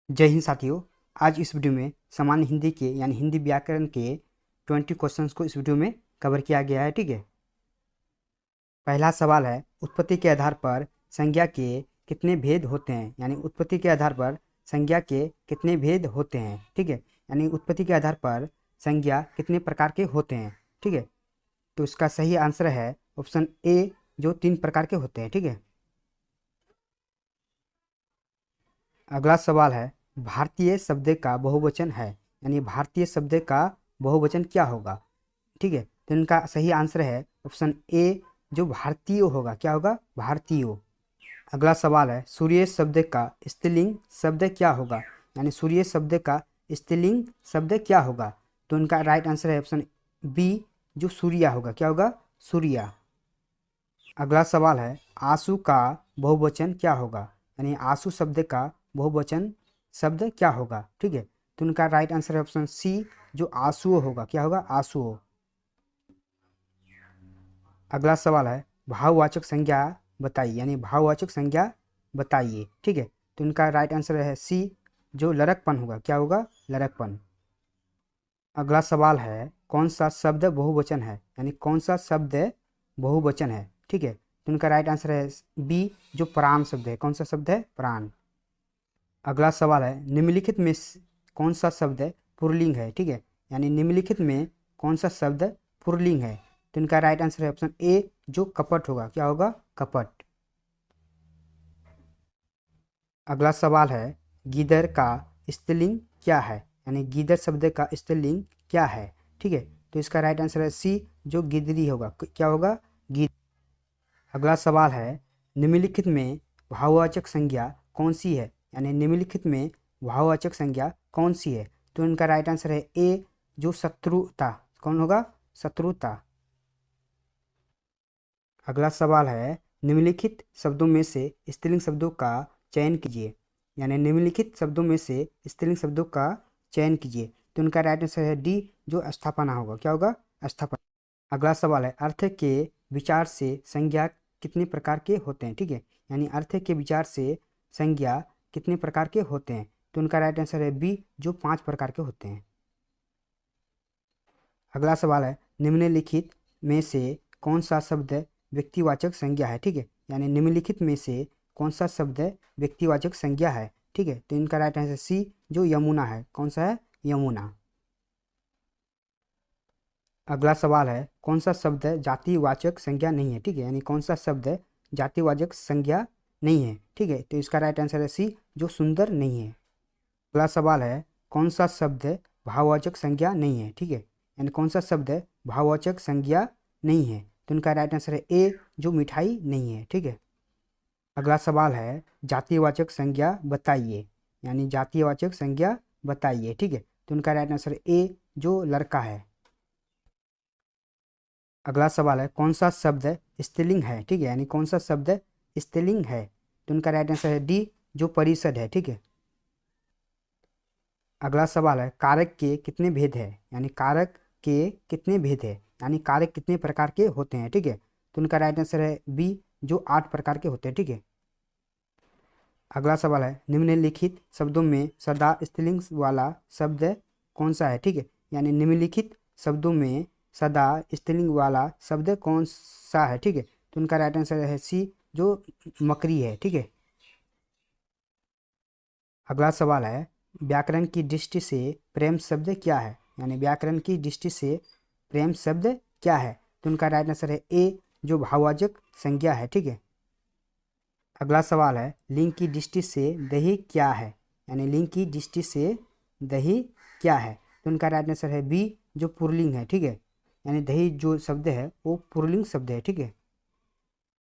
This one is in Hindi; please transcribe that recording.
जय हिंद साथियों। आज इस वीडियो में सामान्य हिंदी के यानी हिंदी व्याकरण के 20 क्वेश्चंस को इस वीडियो में कवर किया गया है। ठीक है, पहला सवाल है, उत्पत्ति के आधार पर संज्ञा के कितने भेद होते हैं। यानी उत्पत्ति के आधार पर संज्ञा के कितने भेद होते हैं। ठीक है, यानी उत्पत्ति के आधार पर संज्ञा कितने प्रकार के होते हैं। ठीक है, तो इसका सही आंसर है ऑप्शन ए, जो 3 प्रकार के होते हैं। ठीक है, अगला सवाल है, भारतीय शब्द का बहुवचन है, यानी भारतीय शब्द का बहुवचन क्या होगा। ठीक है, तो इनका सही आंसर है ऑप्शन ए, जो भारतीय होगा। क्या होगा? भारतीय। अगला सवाल है, सूर्य शब्द का स्त्रीलिंग शब्द क्या होगा। यानी सूर्य शब्द का स्त्रीलिंग शब्द क्या होगा। तो इनका राइट आंसर है ऑप्शन बी, जो सूर्या होगा। क्या होगा? सूर्या। अगला सवाल है, आंसू का बहुवचन क्या होगा। यानी आंसू शब्द का बहुवचन शब्द क्या होगा। ठीक है, तो उनका राइट आंसर है ऑप्शन सी, जो आंसू होगा। क्या होगा? आंसू। अगला सवाल है, भाववाचक संज्ञा बताइए, यानी भाववाचक संज्ञा बताइए। ठीक है, तो इनका राइट आंसर है सी, जो लरकपन होगा। क्या होगा? लरकपन। अगला सवाल है, कौन सा शब्द बहुवचन है। यानी कौन सा शब्द बहुवचन है। ठीक है, तो इनका राइट आंसर है बी, जो प्राण शब्द है। कौन सा शब्द है? प्राण। अगला सवाल है, निम्नलिखित में कौन सा शब्द पुल्लिंग है। ठीक है, यानी निम्नलिखित में कौन सा शब्द पुल्लिंग है। तो इनका राइट आंसर है ऑप्शन ए, जो कपट होगा। क्या होगा? कपट। अगला सवाल है, गीदड़ का स्त्रीलिंग क्या है। यानी गीदड़ शब्द का स्त्रीलिंग क्या है। ठीक है, तो इसका राइट आंसर है सी, जो गिदरी होगा। क्या होगा? गिद। अगला सवाल है, निम्नलिखित में भाववाचक संज्ञा कौन सी है। यानी निम्नलिखित में भाववाचक संज्ञा कौन सी है। तो इनका राइट आंसर है ए, जो शत्रुता। कौन होगा? शत्रुता। अगला सवाल है, निम्नलिखित शब्दों में से स्त्रीलिंग शब्दों का चयन कीजिए। यानी निम्नलिखित शब्दों में से स्त्रीलिंग शब्दों का चयन कीजिए। तो उनका राइट आंसर है डी, जो स्थापना होगा। क्या होगा? स्थापना। अगला सवाल है, अर्थ के विचार से संज्ञा कितने प्रकार के होते हैं। ठीक है, यानी अर्थ के विचार से संज्ञा कितने प्रकार के होते हैं। तो उनका राइट आंसर है बी, जो 5 प्रकार के होते हैं। अगला सवाल है, निम्नलिखित में से कौन सा शब्द व्यक्तिवाचक संज्ञा है। ठीक है, यानी निम्नलिखित में से कौन सा शब्द व्यक्तिवाचक संज्ञा है। ठीक है, तो इनका राइट आंसर सी, जो यमुना है। कौन सा है? यमुना। अगला सवाल है, कौन सा शब्द जातिवाचक संज्ञा नहीं है। ठीक है, यानी कौन सा शब्द जातिवाचक संज्ञा नहीं है। ठीक है, तो इसका राइट आंसर है सी, जो सुंदर नहीं है। अगला सवाल है, कौन सा शब्द भाववाचक संज्ञा नहीं है। ठीक है, यानी कौन सा शब्द भाववाचक संज्ञा नहीं है। तो इनका राइट आंसर है ए, जो मिठाई नहीं है। ठीक है, अगला सवाल है, जातिवाचक संज्ञा बताइए। यानी जातिवाचक संज्ञा बताइए। ठीक है, तो इनका राइट आंसर है ए, जो लड़का है। अगला सवाल है, कौन सा शब्द स्त्रीलिंग है। ठीक है, यानी कौन सा शब्द स्त्रीलिंग है। तो इनका राइट आंसर है डी, जो परिषद है। ठीक है, अगला सवाल है, कारक के कितने भेद है। यानी कारक के कितने भेद है, यानी कारक कितने प्रकार के होते हैं। ठीक है, तो उनका राइट आंसर है बी, जो 8 प्रकार के होते हैं। ठीक है, अगला सवाल है, निम्नलिखित शब्दों में सदा स्त्रीलिंग वाला शब्द कौन सा है। ठीक है, यानी निम्नलिखित शब्दों में सदा स्त्रीलिंग वाला शब्द कौन सा है। ठीक है, तो उनका राइट आंसर है सी, जो मकरी है। ठीक है, अगला सवाल है, व्याकरण की दृष्टि से प्रेम शब्द क्या है। यानी व्याकरण की दृष्टि से प्रेम शब्द क्या है। तो उनका राइट आंसर है ए, जो भाववाचक संज्ञा है। ठीक है, अगला सवाल है, लिंग की दृष्टि से दही क्या है। यानी लिंग की दृष्टि से दही क्या है। तो उनका राइट आंसर है बी, जो पुल्लिंग है। ठीक है, यानी दही जो शब्द है वो पुल्लिंग शब्द है। ठीक है,